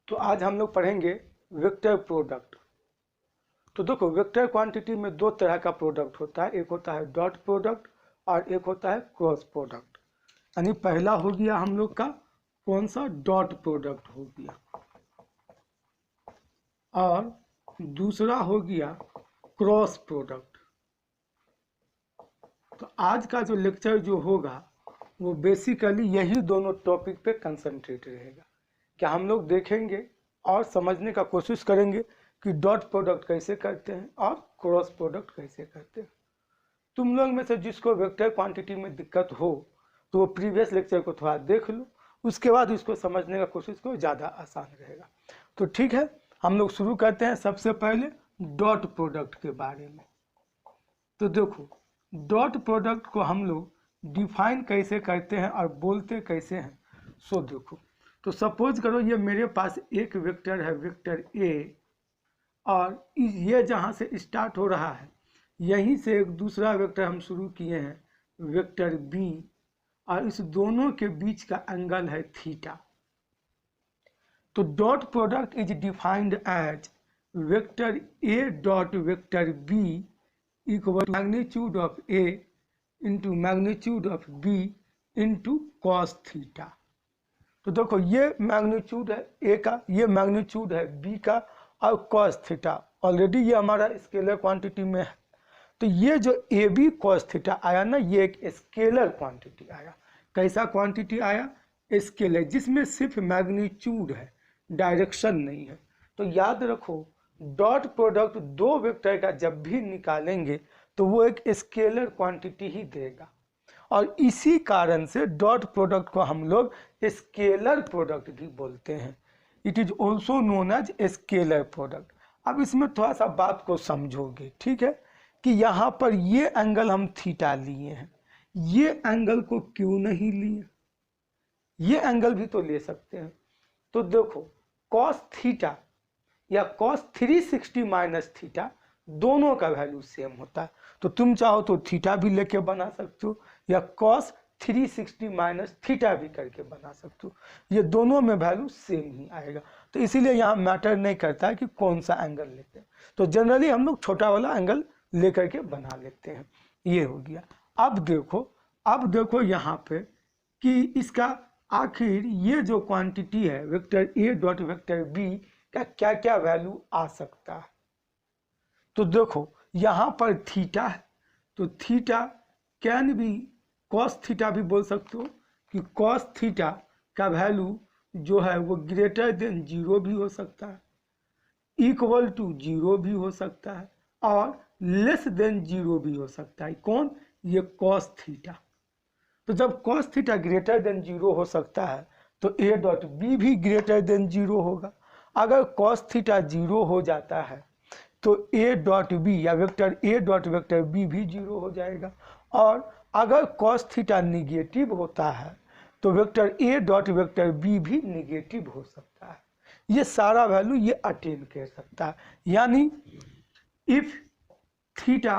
तो आज हम लोग पढ़ेंगे वेक्टर प्रोडक्ट। तो देखो, वेक्टर क्वांटिटी में दो तरह का प्रोडक्ट होता है, एक होता है डॉट प्रोडक्ट और एक होता है क्रॉस प्रोडक्ट। यानी पहला हो गया हम लोग का कौन सा, डॉट प्रोडक्ट हो गया, और दूसरा हो गया क्रॉस प्रोडक्ट। तो आज का जो लेक्चर जो होगा वो बेसिकली यही दोनों टॉपिक पे कंसंट्रेट रहेगा। क्या हम लोग देखेंगे और समझने का कोशिश करेंगे कि डॉट प्रोडक्ट कैसे करते हैं और क्रॉस प्रोडक्ट कैसे करते हैं। तुम लोग में से जिसको वेक्टर क्वांटिटी में दिक्कत हो तो वो प्रीवियस लेक्चर को थोड़ा देख लो, उसके बाद उसको समझने का कोशिश करो, ज़्यादा आसान रहेगा। तो ठीक है, हम लोग शुरू करते हैं सबसे पहले डॉट प्रोडक्ट के बारे में। तो देखो, डॉट प्रोडक्ट को हम लोग डिफाइन कैसे करते हैं और बोलते कैसे हैं। सो देखो, तो सपोज करो ये मेरे पास एक वेक्टर है, वेक्टर ए, और ये जहाँ से स्टार्ट हो रहा है यहीं से एक दूसरा वेक्टर हम शुरू किए हैं, वेक्टर बी, और इस दोनों के बीच का एंगल है थीटा। तो dot product is defined as vector A dot vector B equal magnitude of A into magnitude of B into cos theta. तो देखो, ये मैग्नीट्यूड है ए का, ये मैग्नीट्यूड है बी का, और कॉस थीटा ऑलरेडी ये हमारा स्केलर क्वांटिटी में है। तो ये जो ए बी कॉस थीटा आया ना, ये एक स्केलर क्वांटिटी आया। कैसा क्वांटिटी आया? स्केलर, जिसमें सिर्फ मैग्नीट्यूड है, डायरेक्शन नहीं है। तो याद रखो, डॉट प्रोडक्ट दो वेक्टर का जब भी निकालेंगे तो वो एक स्केलर क्वांटिटी ही देगा, और इसी कारण से डॉट प्रोडक्ट को हम लोग स्केलर प्रोडक्ट भी बोलते हैं। It is also known as scalar product. अब इसमें थोड़ा सा बात को समझोगे, ठीक है, कि यहाँ पर ये एंगल हम थीटा लिए हैं, ये एंगल को क्यों नहीं लिए? ये एंगल भी तो ले सकते हैं। तो देखो, कॉस थीटा या कॉस 360 माइनस थीटा, दोनों का वैल्यू सेम होता है। तो तुम चाहो तो थीटा भी लेके बना सकते हो, या कॉस 360 माइनस थीटा भी करके बना सकते हो, ये दोनों में वैल्यू सेम ही आएगा। तो इसीलिए यहाँ मैटर नहीं करता है कि कौन सा एंगल लेते हैं। तो जनरली हम लोग छोटा वाला एंगल लेकर के बना लेते हैं। ये हो गया। अब देखो यहाँ पे कि इसका आखिर ये जो क्वांटिटी है vector A dot vector B का क्या क्या वैल्यू आ सकता है। तो देखो, यहाँ पर थीटा है, तो theta can be cos theta भी बोल सकते हो, कि कॉस थीटा का वैल्यू जो है वो ग्रेटर देन 0 भी हो सकता है, इक्वल टू 0 भी हो सकता है, और लेस देन 0 भी हो सकता है। कौन? ये कॉस थीटा। तो जब कॉस थीटा ग्रेटर देन 0 हो सकता है तो ए डॉट बी भी ग्रेटर देन 0 होगा। अगर कॉस थीटा 0 हो जाता है तो ए डॉट बी या vector A dot vector B भी 0 हो जाएगा। और अगर कॉस थीटा निगेटिव होता है तो vector A dot vector B भी निगेटिव हो सकता है। ये सारा वैल्यू ये अटेन कर सकता है। यानी इफ थीटा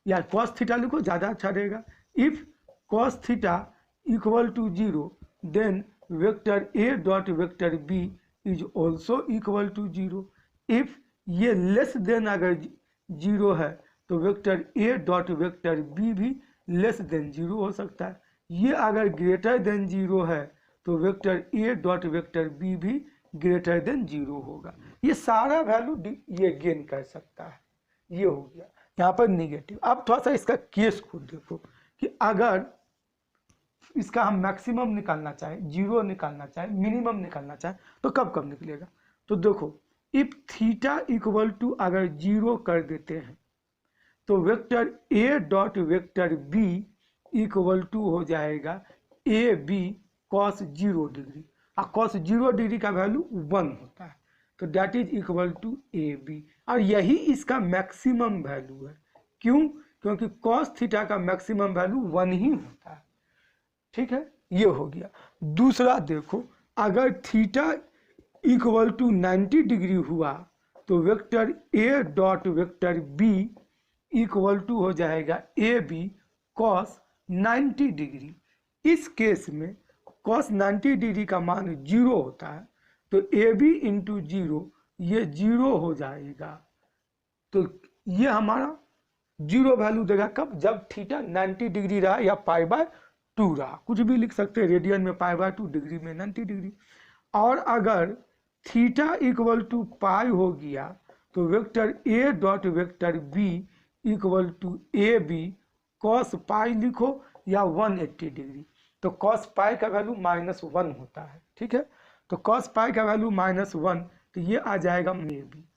या कॉस थीटा लिखो, ज़्यादा अच्छा रहेगा। If cos theta equal to 0 then vector A dot vector B is also equal to 0। If ये लेस देन अगर 0 है तो vector A dot vector B भी लेस देन 0 हो सकता है। ये अगर ग्रेटर देन 0 है तो vector A dot vector B भी ग्रेटर देन 0 होगा। ये सारा वैल्यू ये गेन कर सकता है। ये हो गया यहाँ पर निगेटिव। अब थोड़ा सा इसका केस खुद देखो कि अगर इसका हम मैक्सिमम निकालना चाहें, 0 निकालना चाहें, मिनिमम निकालना चाहें, तो कब कब निकलेगा। तो देखो, इफ थीटा इक्वल टू अगर 0 कर देते हैं तो vector A dot vector B equal to हो जाएगा ए बी कॉस 0 डिग्री, और कॉस 0 डिग्री का वैल्यू 1 होता है, तो that is equal to A B. और यही इसका मैक्सिमम वैल्यू है। क्यों? क्योंकि कॉस थीटा का मैक्सिमम वैल्यू 1 ही होता है। ठीक है, ये हो गया। दूसरा देखो, अगर थीटा इक्वल टू 90 डिग्री हुआ तो vector A dot vector B equal to हो जाएगा ए बी कॉस 90 डिग्री। इस केस में कॉस 90 डिग्री का मान 0 होता है, तो ए बी इंटू जीरो, ये जीरो हो जाएगा। तो ये हमारा जीरो वैल्यू देगा कब, जब थीटा 90 डिग्री रहा या पाई बाय 2 रहा, कुछ भी लिख सकते हैं, रेडियन में पाई बाय 2, डिग्री में 90 डिग्री। और अगर थीटा इक्वल टू पाई हो गया तो vector A dot vector B equal to A B cos pi लिखो या 180 डिग्री। तो कॉस पाई का वैल्यू -1 होता है, ठीक है। तो कॉस पाई का वैल्यू -1, तो ये आ जाएगा ए बी।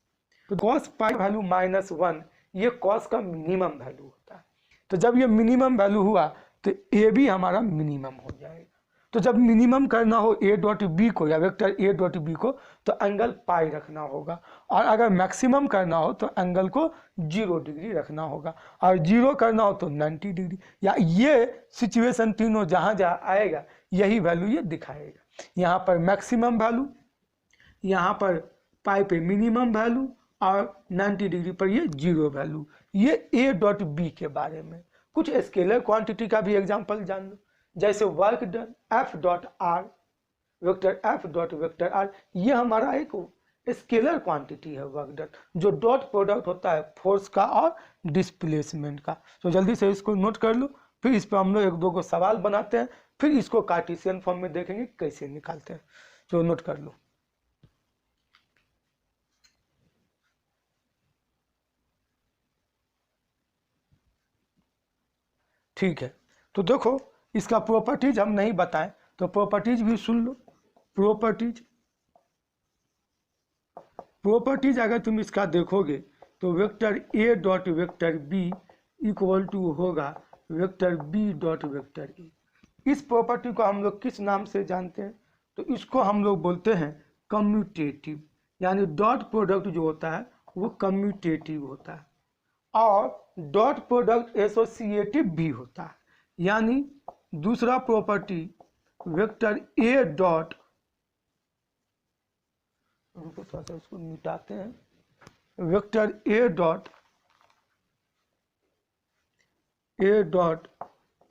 तो कॉस पाई वैल्यू -1, ये कॉस का मिनिमम वैल्यू होता है। तो जब ये मिनिमम वैल्यू हुआ तो ए बी हमारा मिनिमम हो जाएगा। तो जब मिनिमम करना हो ए डॉट बी को या वेक्टर ए डॉट बी को तो एंगल पाई रखना होगा, और अगर मैक्सिमम करना हो तो एंगल को 0 डिग्री रखना होगा, और 0 करना हो तो 90 डिग्री। या ये सिचुएशन तीनों जहाँ जहाँ आएगा यही वैल्यू ये दिखाएगा। यहाँ पर मैक्सिमम वैल्यू, यहाँ पर पाई पे मिनिमम वैल्यू, और 90 डिग्री पर ये 0 वैल्यू। ये ए डॉट बी के बारे में। कुछ स्केलर क्वांटिटी का भी एग्जांपल जान लो, जैसे work done F dot R, vector F dot vector R, ये हमारा एक स्केलर क्वांटिटी है वर्क डन, जो डॉट प्रोडक्ट होता है फोर्स का और डिस्प्लेसमेंट का। तो जल्दी से इसको नोट कर लो, फिर इस पर हम लोग एक दो को सवाल बनाते हैं, फिर इसको कार्टेशियन फॉर्म में देखेंगे कैसे निकालते हैं। तो नोट कर लो। ठीक है, तो देखो इसका प्रॉपर्टीज हम नहीं बताएं तो प्रॉपर्टीज भी सुन लो। प्रॉपर्टीज अगर तुम इसका देखोगे तो vector A dot vector B equal to होगा vector B dot vector A. इस प्रॉपर्टी को हम लोग किस नाम से जानते हैं, तो इसको हम लोग बोलते हैं कम्यूटेटिव, यानी डॉट प्रोडक्ट जो होता है वो कम्यूटेटिव होता है, और डॉट प्रोडक्ट एसोसिएटिव भी होता है। यानी दूसरा प्रॉपर्टी वेक्टर ए डॉट, थोड़ा सा इसको मिटाते हैं, वेक्टर ए डॉट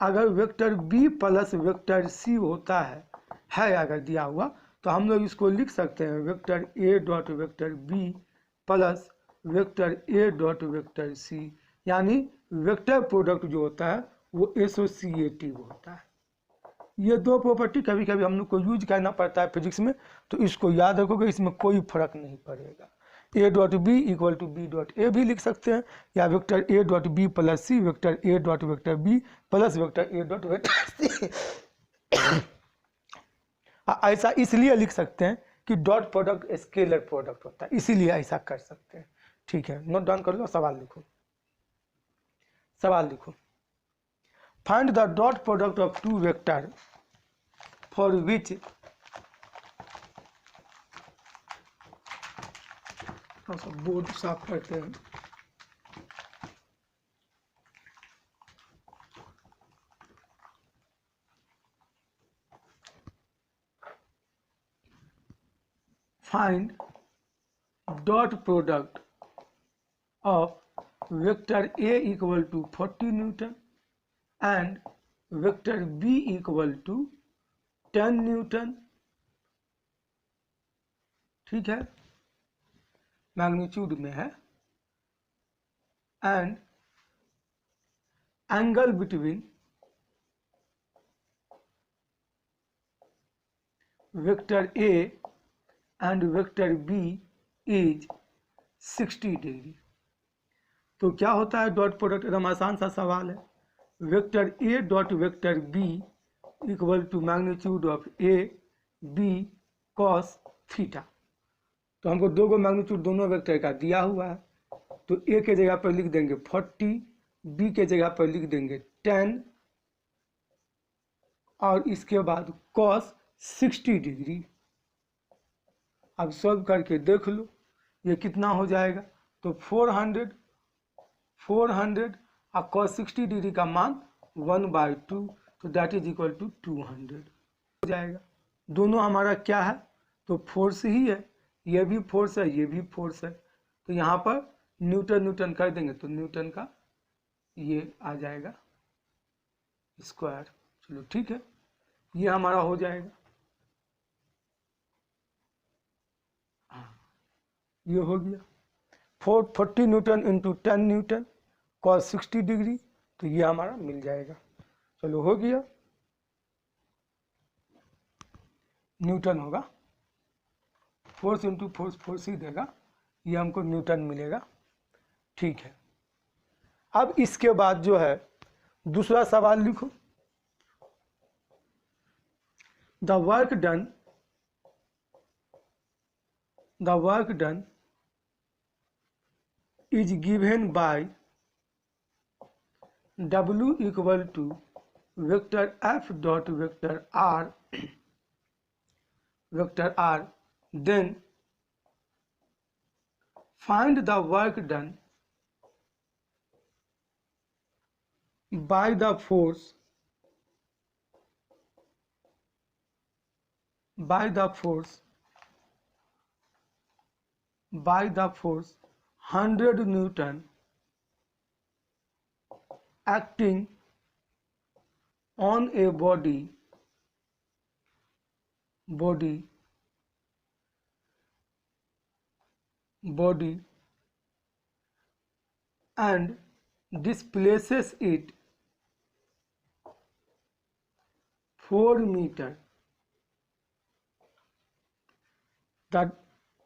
अगर vector B plus vector C होता है अगर दिया हुआ, तो हम लोग इसको लिख सकते हैं vector A dot vector B plus vector A dot vector C. यानी वेक्टर प्रोडक्ट जो होता है वो एसोसिएटिव होता है। ये दो प्रॉपर्टी कभी कभी हम लोग को यूज करना पड़ता है फिजिक्स में, तो इसको याद रखोगे, इसमें कोई फर्क नहीं पड़ेगा। A dot B equal to B dot A भी लिख सकते हैं, या vector A dot B plus C vector A dot vector B plus vector A dot vector C. ऐसा इसलिए लिख सकते हैं कि डॉट प्रोडक्ट स्केलर प्रोडक्ट होता है, इसीलिए ऐसा कर सकते हैं। ठीक है, नोट डाउन कर लो, सवाल लिखो। Find the dot product of two vector for which board साफ करते हैं। Find dot product of vector A equal to 40 newton and vector B equal to 10 newton. ठीक है, मैग्नीट्यूड में है, and angle between vector A and vector B is 60 degree. तो क्या होता है डॉट प्रोडक्ट, एकदम आसान सा सवाल है। Vector A dot vector B equal to magnitude of A B cos theta. तो हमको दो गो मैग्नीट्यूड दोनों वेक्टर का दिया हुआ है, तो ए के जगह पर लिख देंगे 40, बी के जगह पर लिख देंगे 10, और इसके बाद कॉस 60 डिग्री। अब सॉल्व करके देख लो ये कितना हो जाएगा, तो 400 और कॉस 60 डिग्री का मान 1/2, तो दैट इज इक्वल टू 200 हो जाएगा। दोनों हमारा क्या है, तो फोर्स ही है, ये भी फोर्स है, ये भी फोर्स है, तो यहाँ पर न्यूटन कर देंगे तो न्यूटन का ये आ जाएगा स्क्वायर। चलो ठीक है, ये हमारा हो जाएगा। ये हो गया 440 Newton into 10 Newton cos 60 degree, तो ये हमारा मिल जाएगा। चलो हो गया, न्यूटन होगा, फोर्स इंटू फोर्स ही देगा, ये हमको न्यूटन मिलेगा। ठीक है, अब इसके बाद जो है दूसरा सवाल लिखो। The work done is given by W equal to vector F dot vector R, then find the work done by the force 100 Newton acting on a body and displaces it 4 meter. The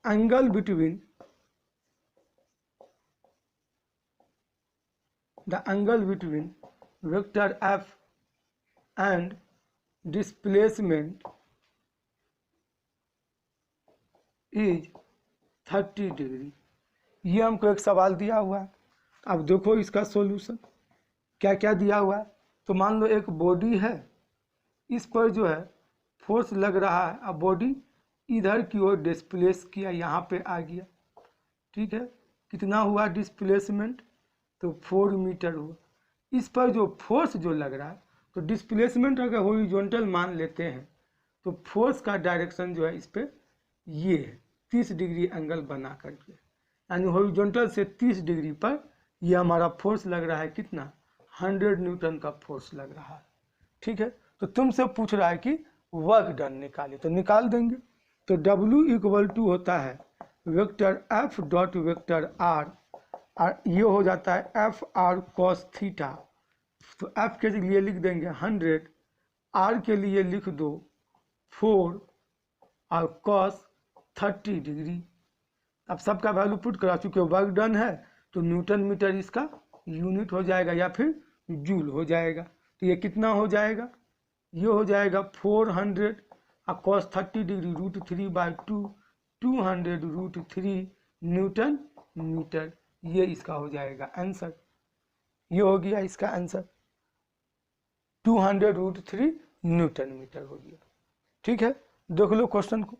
angle between vector F and displacement is 30 degree. ये हमको एक सवाल दिया हुआ है। अब देखो इसका सॉल्यूशन क्या क्या दिया हुआ है। तो मान लो एक बॉडी है, इस पर जो है फोर्स लग रहा है, अब बॉडी इधर की ओर डिस्प्लेस किया, यहाँ पे आ गया। ठीक है, कितना हुआ डिस्प्लेसमेंट, तो 4 मीटर हुआ। इस पर जो फोर्स जो लग रहा है, तो डिस्प्लेसमेंट अगर हॉरिजॉन्टल मान लेते हैं तो फोर्स का डायरेक्शन जो है इस पर ये है 30 डिग्री एंगल बना करके, यानी हॉरिजॉन्टल से 30 डिग्री पर ये हमारा फोर्स लग रहा है कितना, 100 न्यूटन का फोर्स लग रहा है। ठीक है, तो तुमसे पूछ रहा है कि वर्क डन निकालिए, तो निकाल देंगे। तो W इक्वल टू होता है vector F dot vector R, और ये हो जाता है FR cos थीटा। तो F के लिए लिख देंगे 100, R के लिए लिख दो 4 और cos 30 डिग्री। अब सबका वैल्यू पुट करा, चूंकि वर्क डन है तो न्यूटन मीटर इसका यूनिट हो जाएगा या फिर जूल हो जाएगा। तो ये कितना हो जाएगा, ये हो जाएगा 400 और cos 30 डिग्री √3/2, 200 √3 न्यूटन मीटर। ये इसका हो जाएगा आंसर, ये हो गया इसका आंसर, 200 √3 न्यूटन मीटर हो गया। ठीक है, देख लो क्वेश्चन को,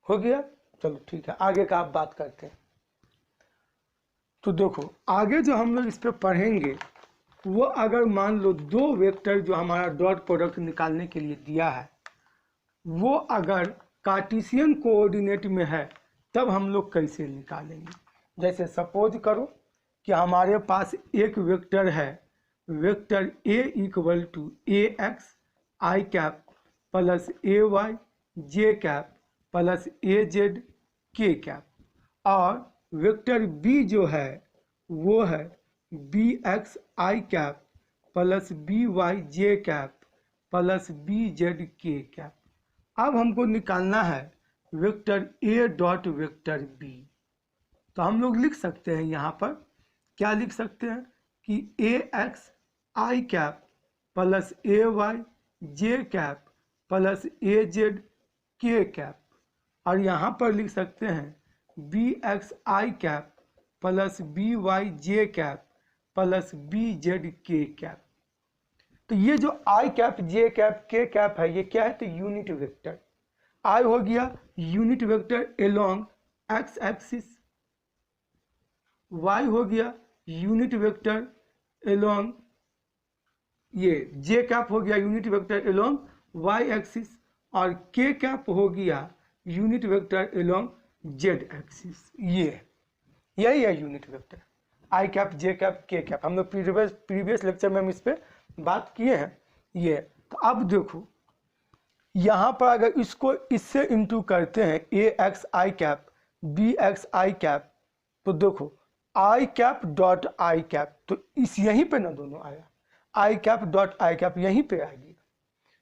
हो गया। चलो ठीक है, आगे का आप बात करते हैं। तो देखो आगे जो हम लोग इस पे पढ़ेंगे वो, अगर मान लो दो वेक्टर जो हमारा डॉट प्रोडक्ट निकालने के लिए दिया है, वो अगर कार्टेशियन कोऑर्डिनेट में है तब हम लोग कैसे निकालेंगे। जैसे सपोज करो कि हमारे पास एक वेक्टर है, vector A equal to AX I cap plus AY J cap plus AZ K cap, और वेक्टर B जो है वो है BX I cap plus BY J cap plus BZ K cap. अब हमको निकालना है vector A dot vector B। तो हम लोग लिख सकते हैं यहाँ पर, क्या लिख सकते हैं कि AX I cap plus AY J cap plus AZ K cap, और यहाँ पर लिख सकते हैं BX I cap plus BY J cap plus BZ K cap. तो ये जो I cap J cap K cap है, ये क्या है, तो यूनिट वेक्टर। I हो गया unit vector along x axis, Y हो गया यूनिट वेक्टर एलोंग, ये J कैप हो गया unit vector along Y axis, और K कैप हो गया unit vector along Z axis. यही है unit vector, I cap J cap K cap. हम लोग प्रीवियस लेक्चर में हम इस पे बात किए हैं। ये तो अब देखो यहाँ पर अगर इसको इससे इंटू करते हैं ए एक्स आई कैप बी एक्स आई कैप, तो देखो आई कैप डॉट आई कैप, तो इस यहीं पे ना दोनों आया, आई कैप डॉट आई कैप यहीं पे आएगी।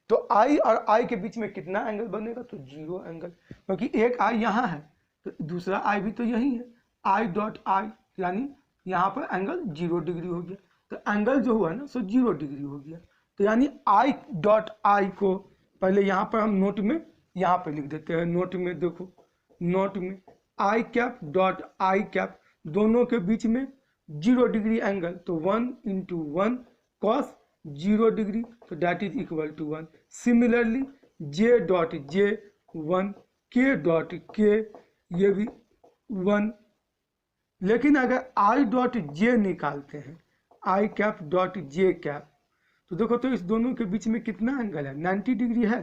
तो आई और आई के बीच में कितना एंगल बनेगा, तो 0 एंगल, क्योंकि एक आई यहाँ है तो दूसरा आई भी तो यही है, आई डॉट आई, यानी यहाँ पर एंगल 0 डिग्री हो गया। तो एंगल जो हुआ ना सो 0 डिग्री हो गया। तो यानी आई डॉट आई को पहले यहाँ पर हम नोट में यहाँ पे लिख देते हैं, नोट में देखो, नोट में I cap dot I cap दोनों के बीच में 0 डिग्री एंगल, तो 1 इंटू 1 कॉस 0 डिग्री, तो that is equal to 1। Similarly J dot J 1, K dot के ये भी 1। लेकिन अगर आई डॉट जे निकालते हैं, आई कैप डॉट जे कैप, तो देखो तो इस दोनों के बीच में कितना एंगल है, 90 डिग्री है।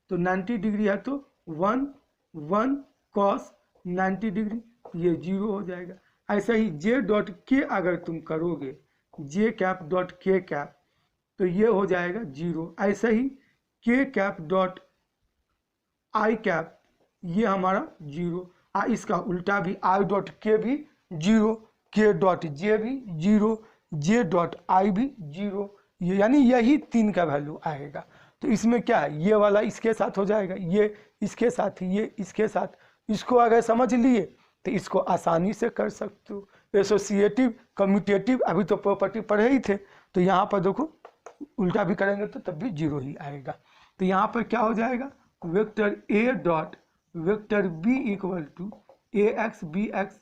तो 90 डिग्री है तो 1 1 कॉस 90 डिग्री, ये 0 हो जाएगा। ऐसा ही जे डॉट के अगर तुम करोगे, जे कैप डॉट के कैप, तो ये हो जाएगा 0। ऐसा ही के कैप डॉट आई कैप, ये हमारा 0। इसका उल्टा भी आई डॉट के भी 0, के डॉट जे भी 0, जे डॉट आई भी 0, ये यानी यही 3 का वैल्यू आएगा। तो इसमें क्या है, ये वाला इसके साथ हो जाएगा, ये इसके साथ, ये इसके साथ। इसको अगर समझ लिए तो इसको आसानी से कर सकते हो। एसोसिएटिव कम्यूटेटिव अभी तो प्रॉपर्टी पढ़े ही थे, तो यहाँ पर देखो उल्टा भी करेंगे तो तब भी 0 ही आएगा। तो यहाँ पर क्या हो जाएगा, vector A dot vector B equal to A X B X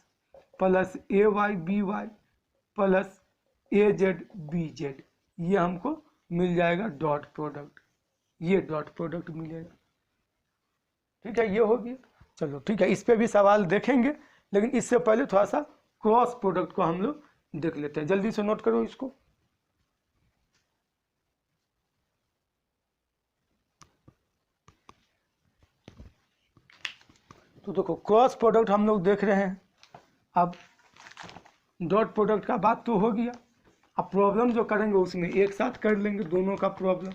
plus A Y B Y plus A Z B Z, ये हमको मिल जाएगा डॉट प्रोडक्ट, ये डॉट प्रोडक्ट मिलेगा। ठीक है, ये हो गया। चलो ठीक है, इस पे भी सवाल देखेंगे, लेकिन इससे पहले थोड़ा सा क्रॉस प्रोडक्ट को हम लोग देख लेते हैं। जल्दी से नोट करो इसको। तो देखो क्रॉस प्रोडक्ट हम लोग देख रहे हैं। अब डॉट प्रोडक्ट का बात तो हो गया, अब प्रॉब्लम जो करेंगे उसमें एक साथ कर लेंगे दोनों का प्रॉब्लम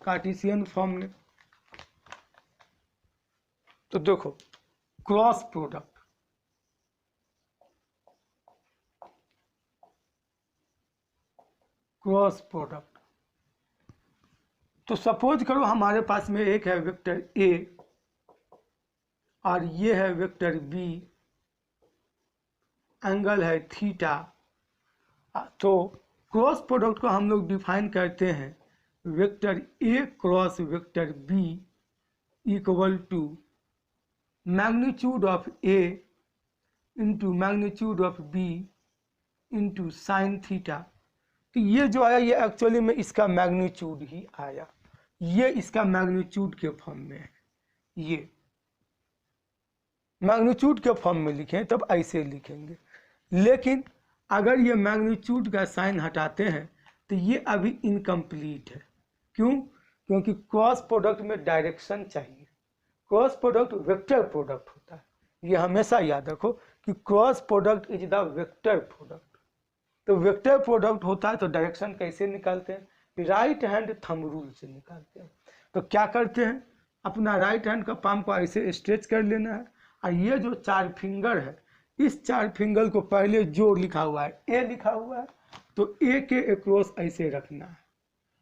कार्टेशियन फॉर्म में। तो देखो क्रॉस प्रोडक्ट, क्रॉस प्रोडक्ट, तो सपोज करो हमारे पास में एक है वेक्टर ए और ये है वेक्टर बी, एंगल है थीटा। तो क्रॉस प्रोडक्ट को हम लोग डिफाइन करते हैं vector A cross vector B equal to magnitude of A into magnitude of B into sine theta. तो ये जो आया ये एक्चुअली में इसका मैग्नीट्यूड ही आया, ये इसका मैग्नीट्यूड के फॉर्म में है। ये मैग्नीट्यूड के फॉर्म में लिखें तब ऐसे लिखेंगे, लेकिन अगर ये मैग्नीट्यूड का साइन हटाते हैं तो ये अभी इनकम्प्लीट है। क्यों? क्योंकि क्रॉस प्रोडक्ट में डायरेक्शन चाहिए। क्रॉस प्रोडक्ट वेक्टर प्रोडक्ट होता है, ये हमेशा याद रखो कि cross product is the vector product. तो वेक्टर प्रोडक्ट होता है तो डायरेक्शन कैसे निकालते हैं, राइट हैंड थंब रूल से निकालते हैं। तो क्या करते हैं, अपना राइट हैंड का पाम को ऐसे स्ट्रेच कर लेना है, और ये जो 4 फिंगर है इस 4 फिंगर को पहले जो लिखा हुआ है ए लिखा हुआ है तो ए के अक्रॉस ऐसे रखना है,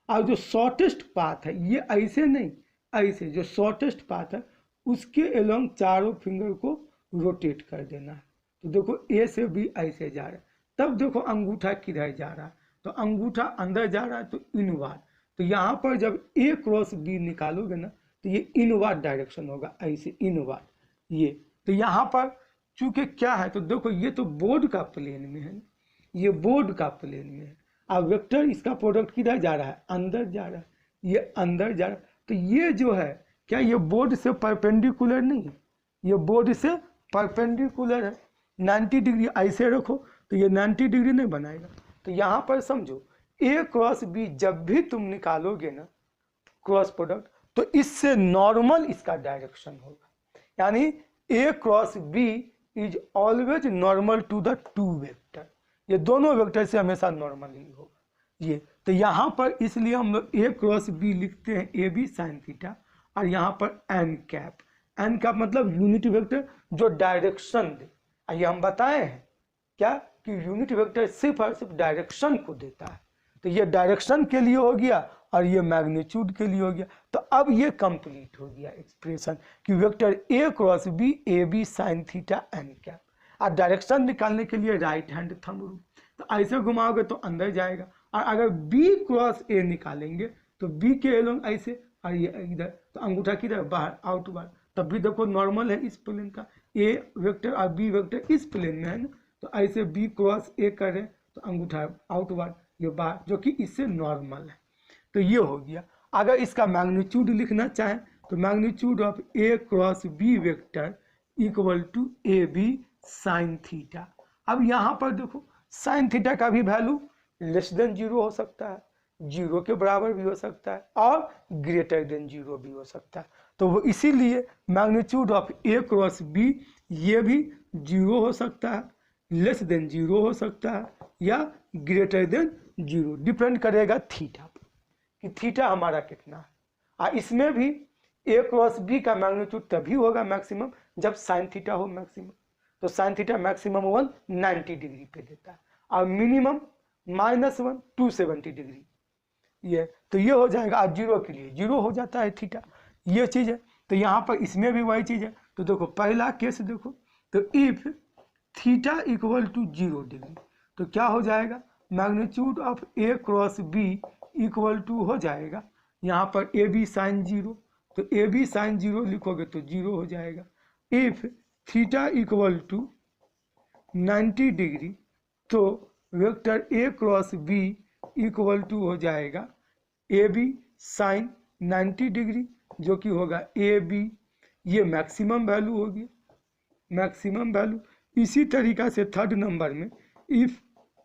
और जो शॉर्टेस्ट पाथ है ये ऐसे नहीं, ऐसे जो शॉर्टेस्ट पाथ है उसके अलोंग चारों फिंगर को रोटेट कर देना है। तो देखो ए से भी ऐसे जा रहा है, तब देखो अंगूठा किधर जा रहा है, तो अंगूठा अंदर जा रहा है तो इनवार्ड। तो यहाँ पर जब ए क्रॉस बी निकालोगे ना तो ये इनवार्ड डायरेक्शन होगा, ऐसे इनवार्ड ये। तो यहाँ पर चूंकि क्या है, तो देखो ये तो बोर्ड का प्लेन में है, ये बोर्ड का प्लेन में है, अब वेक्टर इसका प्रोडक्ट किधर जा रहा है, अंदर जा रहा है, ये अंदर जा रहा है। तो ये जो है क्या ये बोर्ड से परपेंडिकुलर नहीं है, ये बोर्ड से परपेंडिकुलर है। 90 डिग्री ऐसे रखो तो ये 90 डिग्री नहीं बनाएगा। तो यहाँ पर समझो ए क्रॉस बी जब भी तुम निकालोगे ना क्रॉस प्रोडक्ट, तो इससे नॉर्मल इसका डायरेक्शन होगा, यानी A cross B is always normal to the two vector, ये दोनों वेक्टर से हमेशा नॉर्मल ही होगा ये। तो यहाँ पर इसलिए हम लोग ए क्रॉस बी लिखते हैं ए बी साइन थीटा, और यहाँ पर एन कैप। एन कैप मतलब यूनिट वेक्टर जो डायरेक्शन दे। ये हम बताए हैं क्या कि यूनिट वेक्टर सिर्फ और सिर्फ डायरेक्शन को देता है। तो ये डायरेक्शन के लिए हो गया और ये मैग्नीट्यूड के लिए हो गया। तो अब ये कंप्लीट हो गया एक्सप्रेशन कि vector A cross B A B sine theta N cap. और डायरेक्शन निकालने के लिए राइट हैंड थंब रूल। तो ऐसे घुमाओगे तो अंदर जाएगा, और अगर बी क्रॉस ए निकालेंगे तो बी के एलोंग ऐसे और ये इधर, तो अंगूठा किधर बाहर आउटवर्ड। तब भी देखो नॉर्मल है इस प्लेन का, ए वेक्टर और बी वेक्टर इस प्लेन में है ना। तो ऐसे बी क्रॉस ए करें तो अंगूठा आउटवर्ड ये बाहर, जो कि इससे नॉर्मल है। तो ये हो गया। अगर इसका मैग्नीट्यूड लिखना चाहें तो magnitude of A cross B vector equal to A B sine theta. अब यहाँ पर देखो साइन थीटा का भी वैल्यू लेस देन 0 हो सकता है, 0 के बराबर भी हो सकता है, और ग्रेटर देन 0 भी हो सकता है। तो वो इसीलिए magnitude of A cross B ये भी 0 हो सकता है, लेस देन 0 हो सकता है, या ग्रेटर देन 0। डिपेंड करेगा थीटा पर कि थीटा हमारा कितना है। और इसमें भी ए क्रॉस बी का मैग्नीट्यूड तभी होगा मैक्सिमम जब साइन थीटा हो मैक्सिमम। तो साइन थीटा मैक्सिमम 190 डिग्री पे देता है, और मिनिमम -1 270 डिग्री। ये तो ये हो जाएगा। अब 0 के लिए 0 हो जाता है थीटा, ये चीज़ है। तो यहाँ पर इसमें भी वही चीज़ है। तो देखो पहला केस देखो, तो if theta equal to 0 degree तो क्या हो जाएगा, magnitude of A cross B equal to हो जाएगा यहाँ पर ए बी साइन 0। तो ए बी साइन 0 लिखोगे तो 0 हो जाएगा। If theta equal to 90 degree तो vector A cross B equal to हो जाएगा ए बी साइन 90 डिग्री, जो कि होगा ए बी, ये मैक्सिमम वैल्यू होगी, मैक्सिमम वैल्यू। इसी तरीका से थर्ड नंबर में if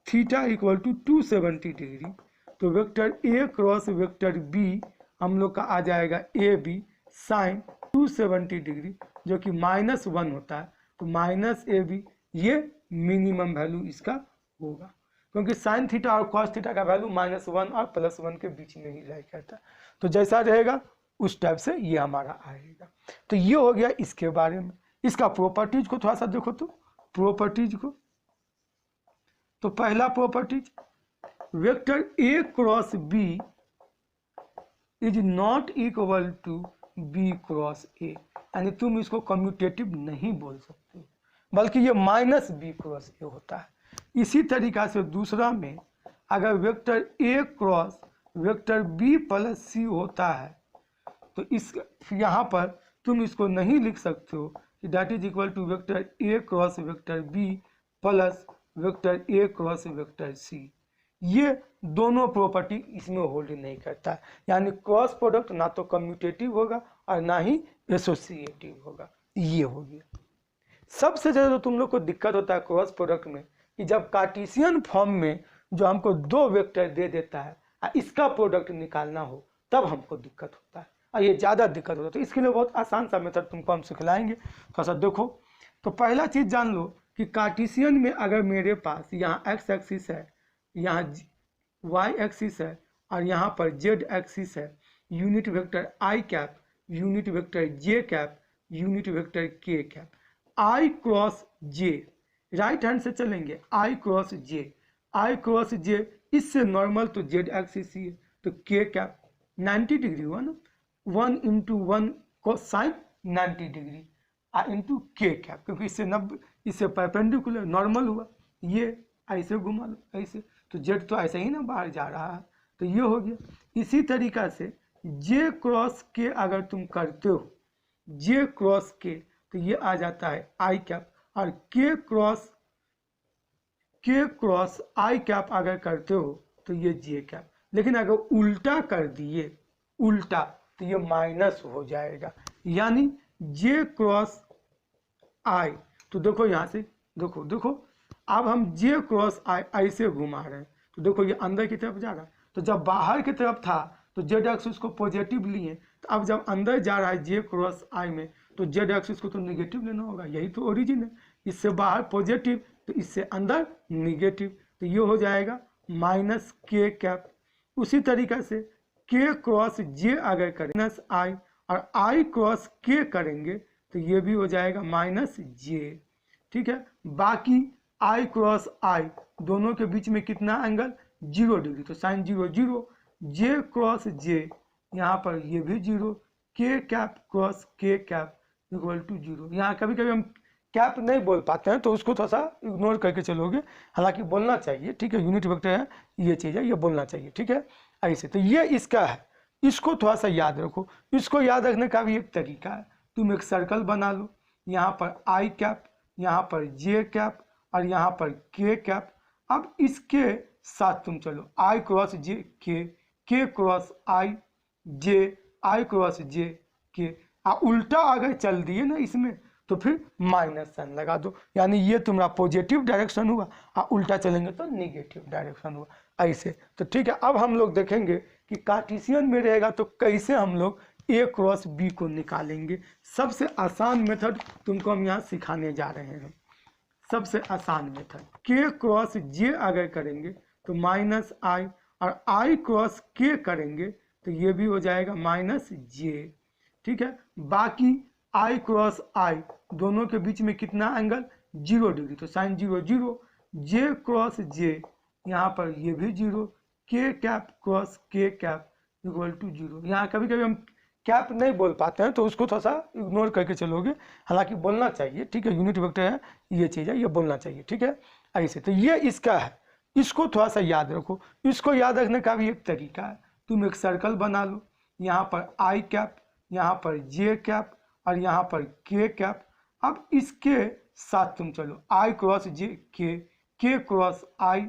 theta equal to 270 degree तो vector A cross vector B हम लोग का आ जाएगा ए बी साइन 270 डिग्री, जो कि -1 होता है। तो माइनस ए बी ये मिनिमम वैल्यू इसका होगा, क्योंकि साइन थीटा और कॉस थीटा का वैल्यू -1 और +1 के बीच में ही रहा करता है। तो जैसा रहेगा उस टाइप से ये हमारा आएगा। तो ये हो गया इसके बारे में। इसका प्रॉपर्टीज को थोड़ा सा देखो, तो प्रॉपर्टीज को, तो पहला properties vector A cross B is not equal to B cross A, यानी तुम इसको कम्यूटेटिव नहीं बोल सकते, बल्कि ये -b क्रॉस ए होता है। इसी तरीका से दूसरा में अगर vector A cross vector B plus C होता है तो इस यहाँ पर तुम इसको नहीं लिख सकते हो कि that is equal to vector A cross vector B plus vector A cross vector C. ये दोनों प्रॉपर्टी इसमें होल्ड नहीं करता है, यानी क्रॉस प्रोडक्ट ना तो कम्यूटेटिव होगा और ना ही एसोसिएटिव होगा। ये हो गया। सबसे ज़्यादा तो तुम लोग को दिक्कत होता है क्रॉस प्रोडक्ट में कि जब कार्टेशियन फॉर्म में जो हमको 2 वेक्टर दे देता है और इसका प्रोडक्ट निकालना हो तब हमको दिक्कत होता है, और ये ज़्यादा दिक्कत होता है। तो इसके लिए बहुत आसान सा मेथड तुमको हम सिखलाएंगे। थोड़ा सा देखो, तो पहला चीज़ जान लो कि कार्टेशियन में अगर मेरे पास यहाँ एक्स एक्सिस है, यहाँ वाई एक्सिस है और यहाँ पर जेड एक्सिस है, यूनिट वेक्टर आई कैप, यूनिट वेक्टर जे कैप, यूनिट वेक्टर के कैप, आई क्रॉस जे, राइट हैंड से चलेंगे आई क्रॉस जे, आई क्रॉस जे इससे नॉर्मल तो जेड एक्सिस ही है, तो के कैप 90 डिग्री हुआ ना, 1 × 1 कोसाइन 90 डिग्री इंटू के कैप, क्योंकि इससे 90 इससे परपेंडिकुलर नॉर्मल हुआ, ये ऐसे घुमा लो ऐसे, तो जेड तो ऐसे ही ना बाहर जा रहा है, तो ये हो गया। इसी तरीका से जे क्रॉस के अगर तुम करते हो, जे क्रॉस के, तो ये आ जाता है आई कैप, और के क्रॉस आई कैप अगर करते हो तो ये जे कैप। लेकिन अगर उल्टा कर दिए, उल्टा, तो ये माइनस हो जाएगा, यानी जे क्रॉस आई। तो देखो यहाँ से देखो देखो, अब हम जे क्रॉस आई ऐसे घुमा रहे हैं, तो देखो ये अंदर की तरफ जा रहा है। तो जब बाहर की तरफ था तो जेड एक्सिस को पॉजिटिव लिए, तो अब जब अंदर जा रहा है जे क्रॉस आई में तो जेड एक्सिस को तो निगेटिव लेना होगा, यही तो ओरिजिन है। इससे बाहर पॉजिटिव तो इससे अंदर निगेटिव, तो ये हो जाएगा -k कैप। उसी तरीका से के क्रॉस जे अगर करें -i और आई क्रॉस के करेंगे तो ये भी हो जाएगा माइनस जे। ठीक है, बाकी आई क्रॉस आई दोनों के बीच में कितना एंगल 0 डिग्री, तो साइन 0 0, जे क्रॉस जे यहाँ पर ये भी 0, के कैप क्रॉस के कैप इक्वल टू 0। यहाँ कभी कभी हम कैप नहीं बोल पाते हैं तो उसको थोड़ा सा इग्नोर करके चलोगे, हालांकि बोलना चाहिए। ठीक है, यूनिट वेक्टर है, ये चीज़ है, ये बोलना चाहिए। ठीक है, ऐसे तो ये इसका है, इसको थोड़ा सा याद रखो। इसको याद रखने का भी एक तरीका है, तुम एक सर्कल बना लो, यहाँ पर आई कैप, यहाँ पर जे कैप और यहाँ पर के कैप। अब इसके साथ तुम चलो, आई क्रॉस जे के क्रॉस आई, जे आई क्रॉस जे के, उल्टा अगर चल दिए ना इसमें तो फिर माइनस साइन लगा दो, यानी ये तुम्हारा पॉजिटिव डायरेक्शन हुआ और उल्टा चलेंगे तो निगेटिव डायरेक्शन हुआ, ऐसे। तो ठीक है, अब हम लोग देखेंगे कि कार्टेशियन में रहेगा तो कैसे हम लोग ए क्रॉस बी को निकालेंगे। सबसे आसान मेथड तुमको हम यहाँ सिखाने जा रहे हैं। सबसे आसान मेथड, के क्रॉस जे अगर करेंगे तो माइनस आई, और आई क्रॉस के करेंगे तो ये भी हो जाएगा माइनस जे। ठीक है, बाकी आई क्रॉस आई दोनों के बीच में कितना एंगल 0 डिग्री, तो साइन 0 0, जे क्रॉस जे यहाँ पर ये भी 0, के कैप क्रॉस के कैप इक्वल टू 0। यहाँ कभी कभी हम कैप नहीं बोल पाते हैं तो उसको थोड़ा सा इग्नोर करके चलोगे, हालांकि बोलना चाहिए। ठीक है, यूनिट वेक्टर है, ये चीज़ है, ये बोलना चाहिए। ठीक है, ऐसे तो ये इसका है, इसको थोड़ा सा याद रखो। इसको याद रखने का भी एक तरीका है, तुम एक सर्कल बना लो, यहाँ पर आई कैप, यहाँ पर जे कैप और यहाँ पर के कैप। अब इसके साथ तुम चलो, आई क्रॉस जे के क्रॉस आई,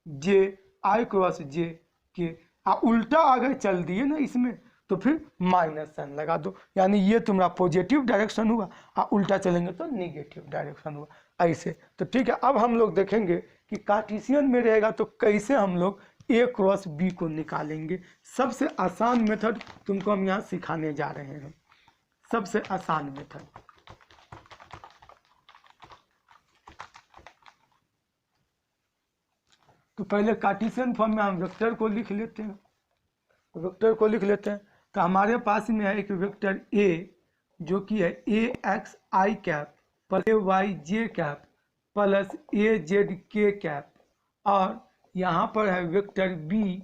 जे आई क्रॉस जे के, उल्टा अगर चल दिए ना इसमें तो फिर माइनस साइन लगा दो, यानी ये तुम्हारा पॉजिटिव डायरेक्शन हुआ और उल्टा चलेंगे तो निगेटिव डायरेक्शन हुआ, ऐसे। तो ठीक है, अब हम लोग देखेंगे कि कार्टेशियन में रहेगा तो कैसे हम लोग ए क्रॉस बी को निकालेंगे। सबसे आसान मेथड तुमको हम यहाँ सिखाने जा रहे हैं, सबसे आसान मेथड। तो पहले कार्टेशियन फॉर्म में हम वेक्टर को लिख लेते हैं, वेक्टर को लिख लेते हैं। तो हमारे पास में है एक वेक्टर ए जो कि है ए x I cap plus A Y J cap plus A Z के कैप, और यहाँ पर है वेक्टर बी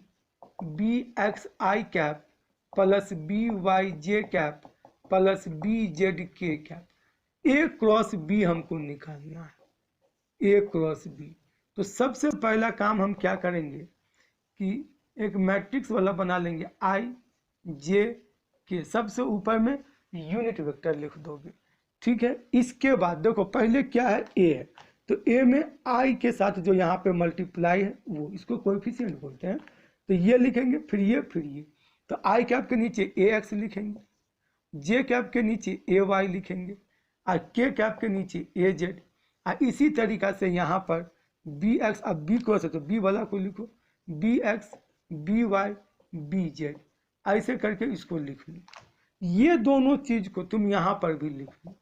बी एक्स आई कैप प्लस बी वाई जे कैप प्लस बी जेड के कैप। ए क्रॉस बी हमको निकालना है, ए क्रॉस बी। तो सबसे पहला काम हम क्या करेंगे कि एक मैट्रिक्स वाला बना लेंगे, आई जे के, सबसे ऊपर में यूनिट वेक्टर लिख दोगे। ठीक है, इसके बाद देखो पहले क्या है, ए है, तो ए में आई के साथ जो यहाँ पे मल्टीप्लाई है वो, इसको कोएफिशिएंट बोलते हैं, तो ये लिखेंगे, फिर ये। तो आई कैप के नीचे ए एक्स लिखेंगे, जे कैप के नीचे ए वाई लिखेंगे, और के कैप के नीचे ए जेड। और इसी तरीका से यहाँ पर बी एक्स, अब बी क्रॉस है तो बी वाला को लिखो, B X B Y B Z, ऐसे करके इसको लिख लो। ये दोनों चीज को तुम यहाँ पर भी लिख लो,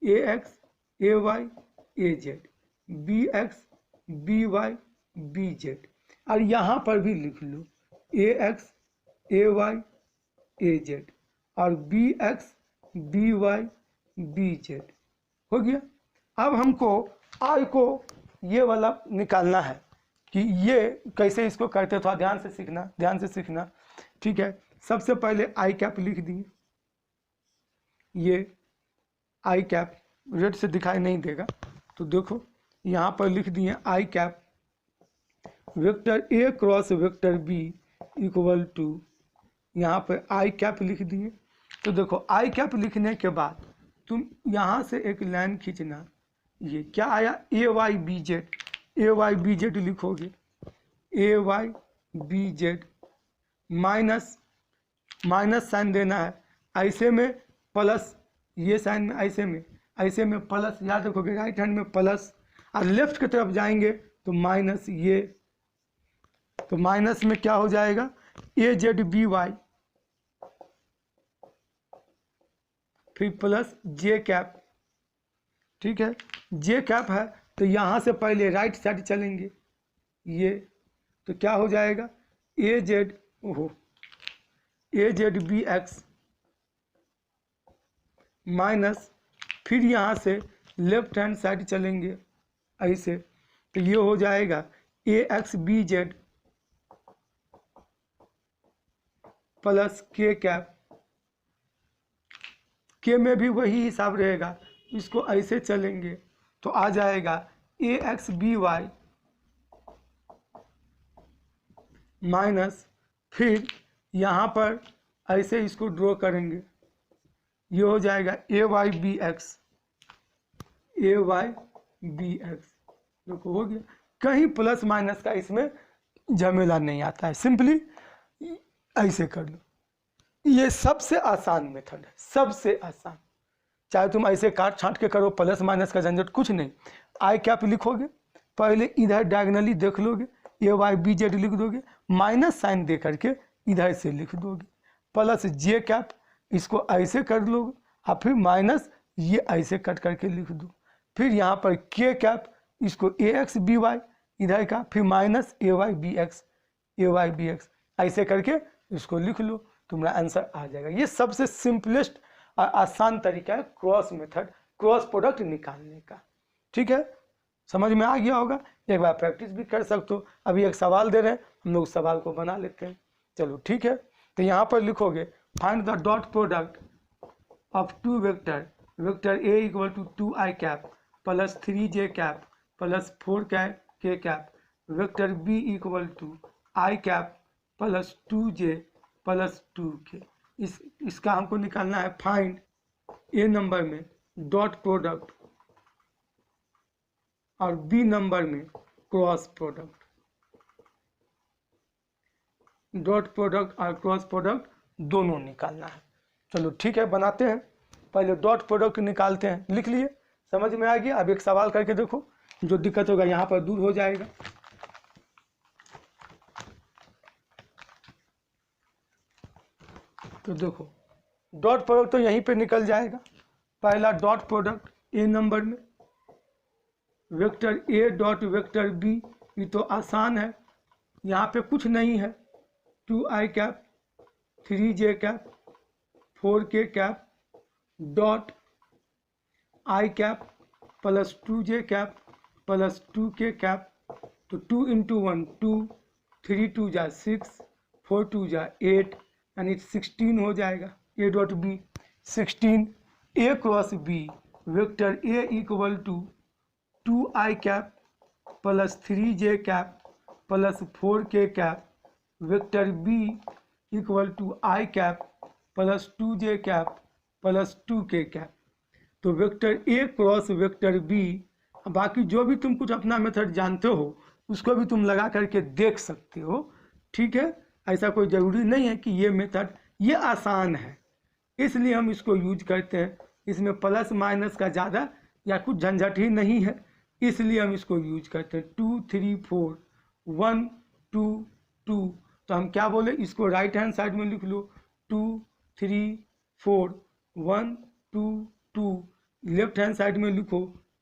A X A Y A Z, B X B Y B Z, और यहाँ पर भी लिख लो A X A Y A Z और B X B Y B Z. हो गया। अब हमको आई को ये वाला निकालना है कि ये कैसे इसको करते, थोड़ा ध्यान से सीखना। ठीक है, सबसे पहले आई कैप लिख दिए, ये आई कैप रेड से दिखाई नहीं देगा तो देखो यहाँ पर लिख दिए I cap vector A cross vector B equal to, यहाँ पर आई कैप लिख दिए। तो देखो आई कैप लिखने के बाद तुम यहाँ से एक लाइन खींचना, ये क्या आया, A Y B Z, A Y B Z लिखोगे, A Y B Z minus sign देना है, ऐसे में प्लस, ये साइन में ऐसे में प्लस, याद रखोगे राइट हैंड में प्लस, और लेफ्ट की तरफ जाएंगे तो माइनस, ये तो माइनस में क्या हो जाएगा, ए जेड बी वाई, फिर प्लस जे कैप। ठीक है, जे कैप है तो यहाँ से पहले राइट साइड चलेंगे, ये तो क्या हो जाएगा, ए जेड बी एक्स माइनस फिर यहाँ से लेफ्ट हैंड साइड चलेंगे ऐसे, तो ये हो जाएगा AXBZ प्लस के कैप, के में भी वही हिसाब रहेगा, इसको ऐसे चलेंगे तो आ जाएगा AXBY माइनस फिर यहाँ पर ऐसे इसको ड्रॉ करेंगे, ये हो जाएगा AYBX देखो हो गया। कहीं प्लस माइनस का इसमें झमेला नहीं आता है, सिंपली ऐसे कर लो। ये सबसे आसान मेथड है, सबसे आसान। चाहे तुम ऐसे काट छांट के करो, प्लस माइनस का झंझट कुछ नहीं। आई कैप लिखोगे, पहले इधर डायगनली देख लोगे, AYBZ लिख दोगे, माइनस साइन दे करके इधर से लिख दोगे, प्लस जे कैप इसको ऐसे कर लोगे, और फिर माइनस ये ऐसे कट करके लिख दो, फिर यहाँ पर के कैप इसको AXBY इधर का, फिर माइनस AYBX ऐसे करके इसको लिख लो, तुम्हारा आंसर आ जाएगा। ये सबसे सिंपलेस्ट और आसान तरीका है क्रॉस मेथड, क्रॉस प्रोडक्ट निकालने का। ठीक है, समझ में आ गया होगा। एक बार प्रैक्टिस भी कर सकते हो। अभी एक सवाल दे रहे हैं, हम लोग सवाल को बना लेते हैं। चलो ठीक है, तो यहाँ पर लिखोगे find the dot product of two vector A equal to 2i cap plus 3j cap plus 4k cap, vector B equal to i cap plus 2j plus 2k। इसका हमको निकालना है फाइंड A नंबर में dot product और B number में cross product. Dot product और cross product दोनों निकालना है। चलो ठीक है, बनाते हैं। पहले डॉट प्रोडक्ट निकालते हैं, लिख लिए, समझ में आ गया। अब एक सवाल करके देखो, जो दिक्कत होगा यहाँ पर दूर हो जाएगा। तो देखो डॉट प्रोडक्ट तो यहीं पे निकल जाएगा। पहला डॉट प्रोडक्ट A नंबर में vector A dot vector B, ये तो आसान है, यहाँ पे कुछ नहीं है। 2i cap 3j cap 4k cap dot i cap plus 2j cap plus 2k cap, तो 2 इंटू 1 2, 3 2 जा 6, 4 2 जा 8, यानी 16 हो जाएगा। A dot B 16, A cross B vector A equal to 2i cap plus 3j cap plus 4k cap, vector B equal to i cap plus 2j cap plus 2k cap. तो vector A cross vector B, बाकी जो भी तुम कुछ अपना method जानते हो उसको भी तुम लगा करके देख सकते हो। ठीक है, ऐसा कोई ज़रूरी नहीं है कि ये मेथड ये आसान है, इसलिए हम इसको यूज करते हैं। इसमें प्लस माइनस का ज़्यादा या कुछ झंझट ही नहीं है, इसलिए हम इसको यूज करते हैं। 2 3 4 1 2 2, तो हम क्या बोले, इसको राइट हैंड साइड में लिख लो 2 3 4 1 2 2, लेफ्ट हैंड साइड में लिखो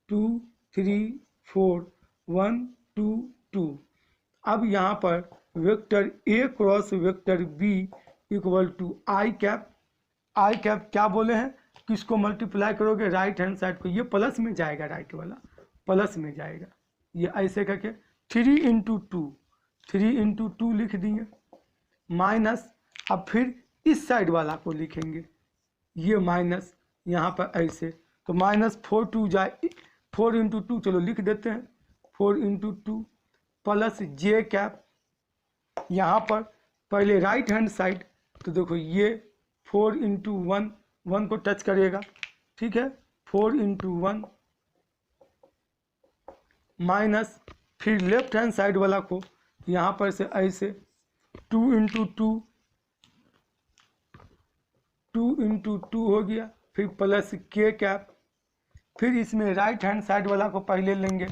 2 3 4 1 2 2। अब यहाँ पर vector A cross vector B equal to i cap, क्या बोले हैं, किसको मल्टीप्लाई करोगे, राइट हैंड साइड को, ये प्लस में जाएगा, राइट वाला प्लस में जाएगा, ये ऐसे करके 3 इंटू 2 लिख दिए, माइनस, अब फिर इस साइड वाला को लिखेंगे, ये माइनस यहाँ पर ऐसे, तो माइनस 4 2 जाए 4 इंटू 2, चलो लिख देते हैं 4 इंटू 2 प्लस जे कैप, यहाँ पर पहले राइट हैंड साइड, तो देखो ये 4 इंटू 1 को टच करेगा, ठीक है, 4 इंटू 1 माइनस, फिर लेफ्ट हैंड साइड वाला को यहाँ पर से ऐसे 2 इंटू 2 हो गया, फिर प्लस के कैप, फिर इसमें राइट हैंड साइड वाला को पहले लेंगे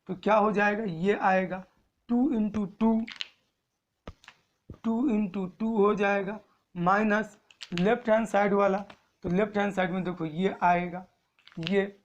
तो क्या हो जाएगा, ये आएगा 2 इंटू 2 हो जाएगा, माइनस लेफ्ट हैंड साइड वाला, तो लेफ्ट हैंड साइड में देखो ये आएगा, ये